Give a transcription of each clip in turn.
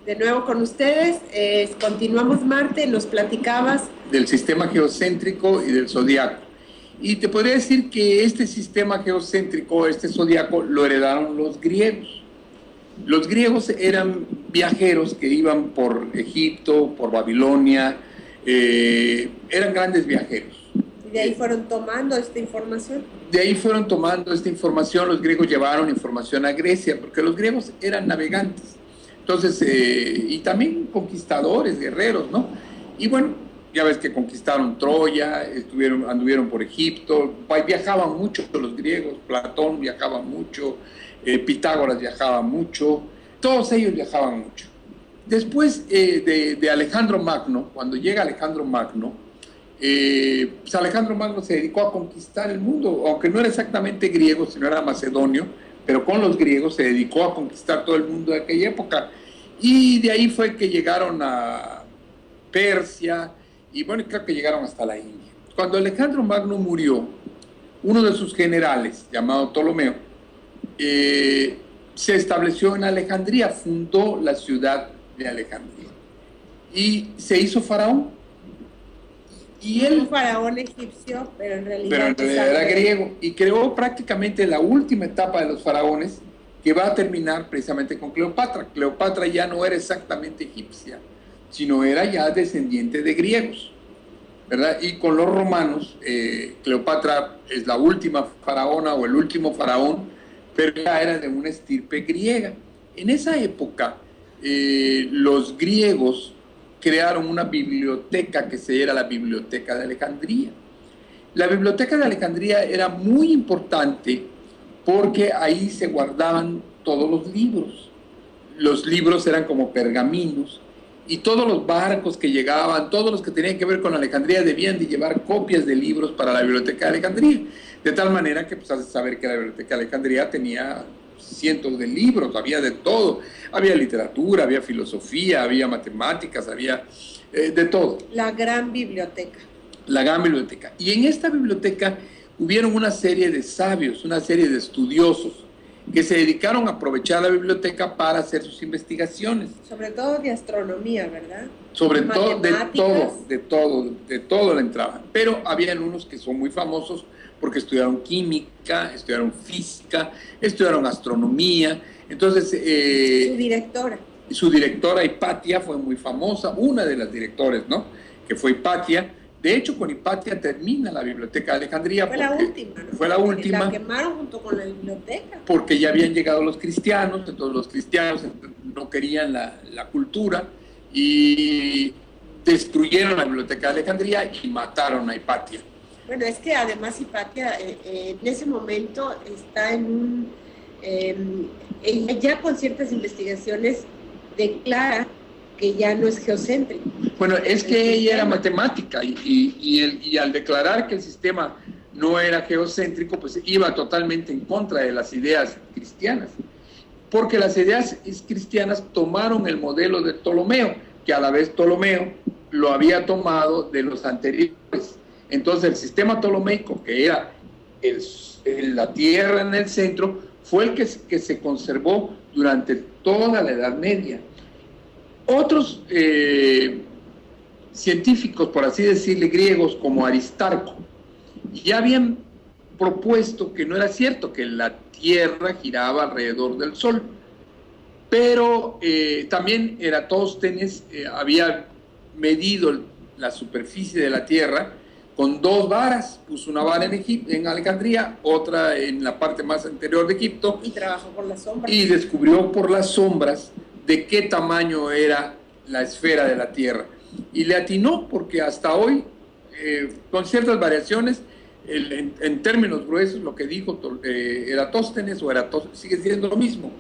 De nuevo con ustedes, continuamos, Marte, nos platicabas del sistema geocéntrico y del zodiaco. Y te podría decir que este sistema geocéntrico, este zodiaco, lo heredaron los griegos. Los griegos eran viajeros que iban por Egipto, por Babilonia, eran grandes viajeros. ¿Y de ahí fueron tomando esta información? De ahí fueron tomando esta información, los griegos llevaron información a Grecia, porque los griegos eran navegantes. Entonces, y también conquistadores, guerreros, ¿no? Y bueno, ya ves que conquistaron Troya, anduvieron por Egipto, viajaban mucho los griegos, Platón viajaba mucho, Pitágoras viajaba mucho, todos ellos viajaban mucho. Después de Alejandro Magno, cuando llega Alejandro Magno, pues Alejandro Magno se dedicó a conquistar el mundo, aunque no era exactamente griego, sino era macedonio, pero con los griegos se dedicó a conquistar todo el mundo de aquella época. Y de ahí fue que llegaron a Persia, y bueno, creo que llegaron hasta la India. Cuando Alejandro Magno murió, uno de sus generales, llamado Ptolomeo, se estableció en Alejandría, fundó la ciudad de Alejandría y se hizo faraón. Y él, un faraón egipcio, pero en realidad era griego, y creó prácticamente la última etapa de los faraones, que va a terminar precisamente con Cleopatra. Cleopatra ya no era exactamente egipcia, sino era ya descendiente de griegos, ¿verdad? Y con los romanos, Cleopatra es la última faraona o el último faraón, pero ya era de una estirpe griega. En esa época, los griegos crearon una biblioteca que era la Biblioteca de Alejandría. La Biblioteca de Alejandría era muy importante porque ahí se guardaban todos los libros. Los libros eran como pergaminos y todos los barcos que llegaban, todos los que tenían que ver con Alejandría debían de llevar copias de libros para la Biblioteca de Alejandría. De tal manera que pues has de saber que la Biblioteca de Alejandría tenía cientos de libros, había de todo. Había literatura, había filosofía, había matemáticas, había de todo. La gran biblioteca. La gran biblioteca. Y en esta biblioteca hubieron una serie de sabios, una serie de estudiosos que se dedicaron a aprovechar la biblioteca para hacer sus investigaciones. Sobre todo de astronomía, ¿verdad? Sobre todo, de todo le entraban. Pero habían unos que son muy famosos porque estudiaron química, estudiaron física, estudiaron astronomía. Entonces, su directora Hipatia fue muy famosa, una de las directores, ¿no? Que fue Hipatia. De hecho, con Hipatia termina la Biblioteca de Alejandría. Fue la última, ¿no? Fue la última. La quemaron junto con la biblioteca. Porque ya habían llegado los cristianos, entonces los cristianos no querían la cultura y destruyeron la Biblioteca de Alejandría y mataron a Hipatia. Bueno, es que además Hipatia en ese momento está ella ya con ciertas investigaciones declara que ya no es geocéntrico. Bueno, es que ella era matemática y al declarar que el sistema no era geocéntrico, pues iba totalmente en contra de las ideas cristianas, porque las ideas cristianas tomaron el modelo de Ptolomeo, que a la vez Ptolomeo lo había tomado de los anteriores. Entonces el sistema ptolomeico, que era la Tierra en el centro, fue el que se conservó durante toda la Edad Media. Otros científicos, por así decirle, griegos, como Aristarco, ya habían propuesto que no era cierto, que la Tierra giraba alrededor del Sol. Pero también Eratóstenes había medido la superficie de la Tierra con dos varas, puso una vara en Alejandría, otra en la parte más anterior de Egipto. Y trabajó por las sombras. Y descubrió por las sombras de qué tamaño era la esfera de la Tierra. Y le atinó, porque hasta hoy, con ciertas variaciones, en términos gruesos, lo que dijo Eratóstenes sigue siendo lo mismo.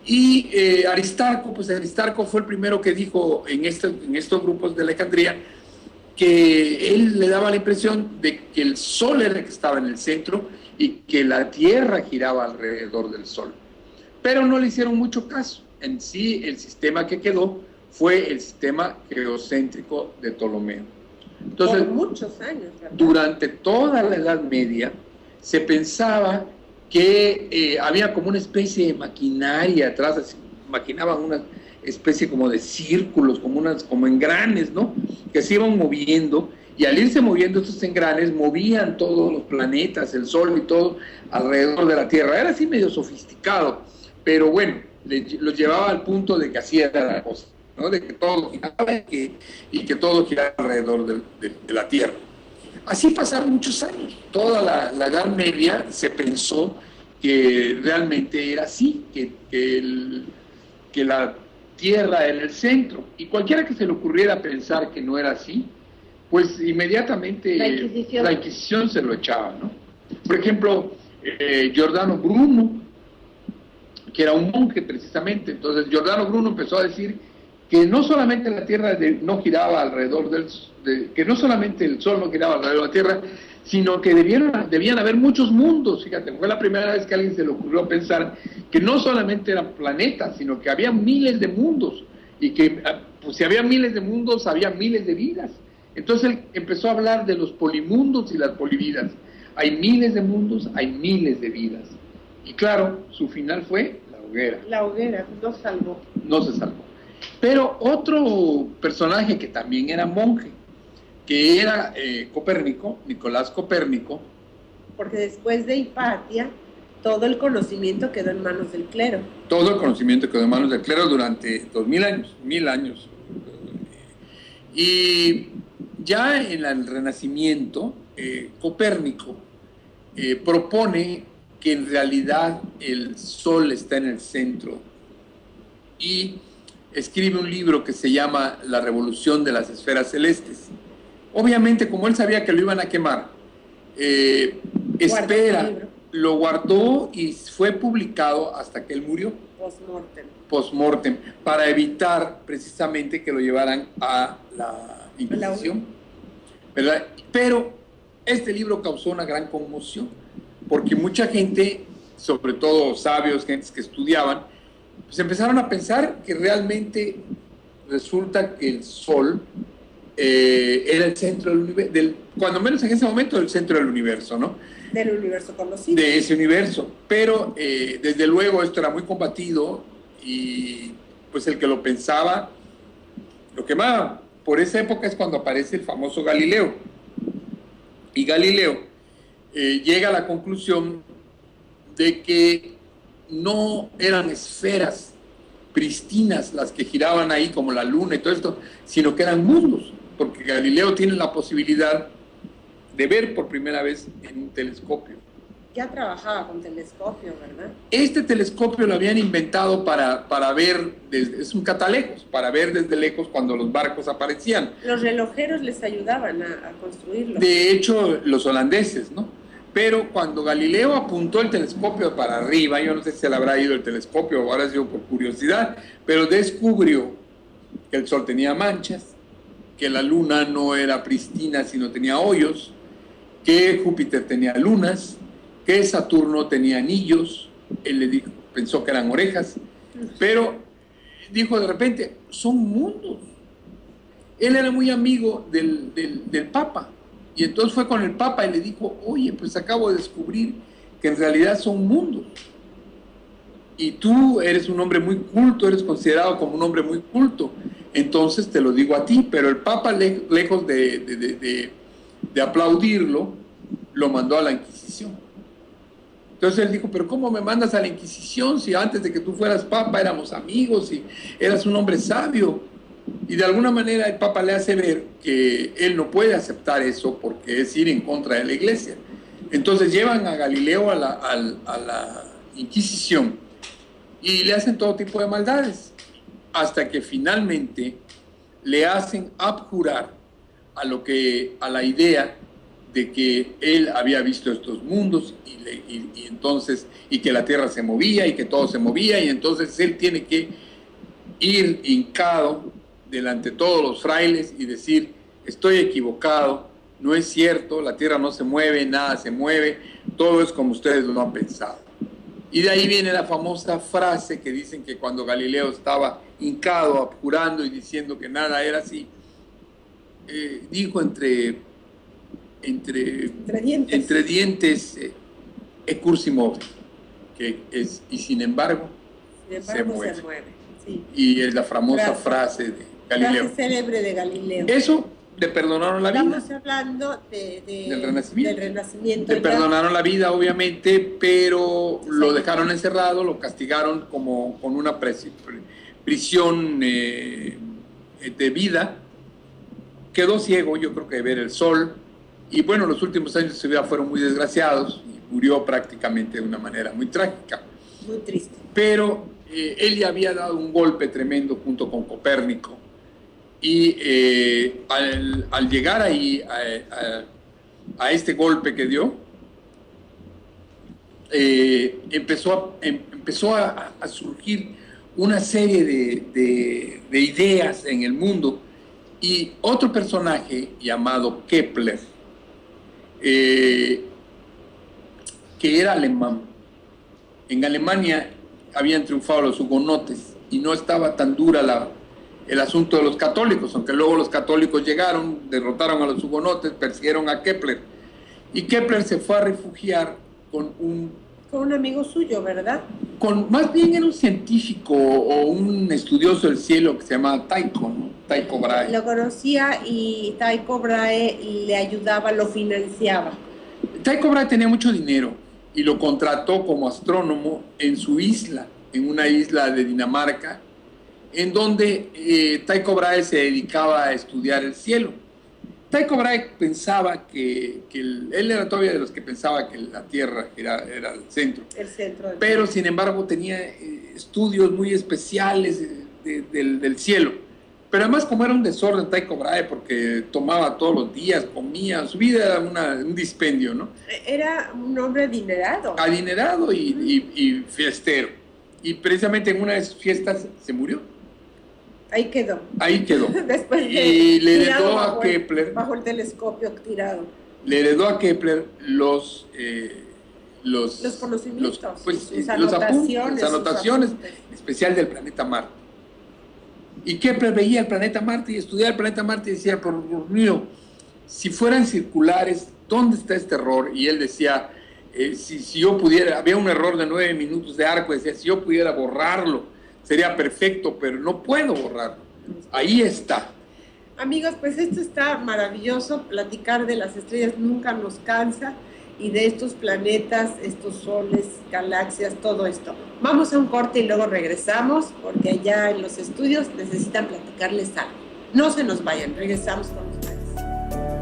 Y Aristarco fue el primero que dijo en estos grupos de Alejandría que él le daba la impresión de que el Sol era el que estaba en el centro y que la Tierra giraba alrededor del Sol. Pero no le hicieron mucho caso. En sí, el sistema que quedó fue el sistema geocéntrico de Ptolomeo. Entonces, por muchos años, ¿verdad? Durante toda la Edad Media se pensaba que había como una especie de maquinaria atrás, maquinaban especie como de círculos, como engranes, ¿no? Que se iban moviendo, y al irse moviendo estos engranes, movían todos los planetas, el Sol y todo alrededor de la Tierra. Era así medio sofisticado, pero bueno, los llevaba al punto de que hacía la cosa, ¿no? De que todo giraba y que todo giraba alrededor de la Tierra. Así pasaron muchos años. Toda la Edad Media se pensó que realmente era así, que la Tierra era el centro. Y cualquiera que se le ocurriera pensar que no era así, pues inmediatamente la Inquisición se lo echaba, ¿no? Por ejemplo, Giordano Bruno, que era un monje precisamente, entonces Giordano Bruno empezó a decir que no solamente la Tierra no giraba alrededor que no solamente el Sol no giraba alrededor de la Tierra, sino que debían haber muchos mundos. Fíjate, fue la primera vez que a alguien se le ocurrió pensar que no solamente eran planetas, sino que había miles de mundos, y que pues, si había miles de mundos, había miles de vidas. Entonces él empezó a hablar de los polimundos y las polividas. Hay miles de mundos, hay miles de vidas. Y claro, su final fue la hoguera. La hoguera no salvó. No se salvó. Pero otro personaje que también era monje, que era Copérnico, Nicolás Copérnico. Porque después de Hipatia, todo el conocimiento quedó en manos del clero. Todo el conocimiento quedó en manos del clero durante 2000 años, 1000 años. Y ya en el Renacimiento, Copérnico propone que en realidad el Sol está en el centro, y escribe un libro que se llama La Revolución de las Esferas Celestes. Obviamente, como él sabía que lo iban a quemar, lo guardó y fue publicado hasta que él murió. Post-mortem, para evitar precisamente que lo llevaran a la Inquisición, ¿verdad? Pero este libro causó una gran conmoción, porque mucha gente, sobre todo sabios, gentes que estudiaban, pues empezaron a pensar que realmente resulta que el Sol era el centro del universo, cuando menos en ese momento, el centro del universo, ¿no? Del universo conocido. De ese universo. Pero desde luego esto era muy combatido, y pues el que lo pensaba lo quemaba. Por esa época es cuando aparece el famoso Galileo. Y Galileo llega a la conclusión de que no eran esferas pristinas las que giraban ahí como la luna y todo esto, sino que eran mundos, porque Galileo tiene la posibilidad de ver por primera vez en un telescopio. Ya trabajaba con telescopio, ¿verdad? Este telescopio lo habían inventado para ver, es un catalejos, para ver desde lejos cuando los barcos aparecían. Los relojeros les ayudaban a construirlo. De hecho, los holandeses, ¿no? Pero cuando Galileo apuntó el telescopio para arriba, yo no sé si se le habrá ido el telescopio o habrá sido por curiosidad, pero descubrió que el Sol tenía manchas, que la Luna no era pristina, sino tenía hoyos, que Júpiter tenía lunas, que Saturno tenía anillos. Él le dijo, pensó que eran orejas, pero dijo de repente, son mundos. Él era muy amigo del Papa, y entonces fue con el Papa y le dijo, oye, pues acabo de descubrir que en realidad son mundos, y tú eres un hombre muy culto, eres considerado como un hombre muy culto, entonces te lo digo a ti. Pero el Papa, lejos de aplaudirlo, lo mandó a la Inquisición. Entonces él dijo, pero ¿cómo me mandas a la Inquisición si antes de que tú fueras Papa éramos amigos y eras un hombre sabio? Y de alguna manera el Papa le hace ver que él no puede aceptar eso porque es ir en contra de la Iglesia. Entonces llevan a Galileo a la Inquisición y le hacen todo tipo de maldades, hasta que finalmente le hacen abjurar a la idea de que él había visto estos mundos y que la tierra se movía y que todo se movía, y entonces él tiene que ir hincado delante de todos los frailes y decir, estoy equivocado, no es cierto, la tierra no se mueve, nada se mueve, todo es como ustedes lo han pensado. Y de ahí viene la famosa frase que dicen que cuando Galileo estaba hincado, abjurando y diciendo que nada era así, dijo entre dientes e cursi movi, que es, y sin embargo, se mueve. Sí. Y es la famosa frase de Galileo. Frase célebre de Galileo. Eso le perdonaron la vida. Estamos hablando del Renacimiento. Le perdonaron la vida, obviamente, pero lo dejaron encerrado, lo castigaron como con una prisión de vida. Quedó ciego, yo creo que de ver el sol. Y bueno, los últimos años de su vida fueron muy desgraciados y murió prácticamente de una manera muy trágica. Muy triste. Pero él ya había dado un golpe tremendo junto con Copérnico. Y al llegar ahí a este golpe que dio, empezó a surgir una serie de ideas en el mundo. Y otro personaje llamado Kepler, que era alemán. En Alemania habían triunfado los hugonotes y no estaba tan dura el asunto de los católicos, aunque luego los católicos llegaron, derrotaron a los hugonotes, persiguieron a Kepler. Y Kepler se fue a refugiar con un amigo suyo, ¿verdad? Más bien era un científico o un estudioso del cielo que se llamaba Tycho, ¿no? Tycho Brahe. Lo conocía y Tycho Brahe le ayudaba, lo financiaba. Tycho Brahe tenía mucho dinero y lo contrató como astrónomo en su isla, en una isla de Dinamarca, en donde Tycho Brahe se dedicaba a estudiar el cielo. Tycho Brahe pensaba él era todavía de los que pensaba que la Tierra era el centro. El centro. Pero, sin embargo, tenía estudios muy especiales del cielo. Pero además, como era un desorden Tycho Brahe, porque tomaba todos los días, comía, su vida era un dispendio, ¿no? Era un hombre adinerado. Adinerado y fiestero. Y precisamente en una de sus fiestas se murió. Ahí quedó. Después y le heredó a Kepler. Bajo el telescopio tirado. Le heredó a Kepler los conocimientos. Sus anotaciones, especial del planeta Marte. Y Kepler veía el planeta Marte y estudiaba el planeta Marte y decía, por Dios mío, si fueran circulares, ¿dónde está este error? Y él decía, si yo pudiera, había un error de 9 minutos de arco, decía, si yo pudiera borrarlo, sería perfecto, pero no puedo borrarlo. Ahí está. Amigos, pues esto está maravilloso, platicar de las estrellas nunca nos cansa, y de estos planetas, estos soles, galaxias, todo esto. Vamos a un corte y luego regresamos, porque allá en los estudios necesitan platicarles algo. No se nos vayan, regresamos con nosotros.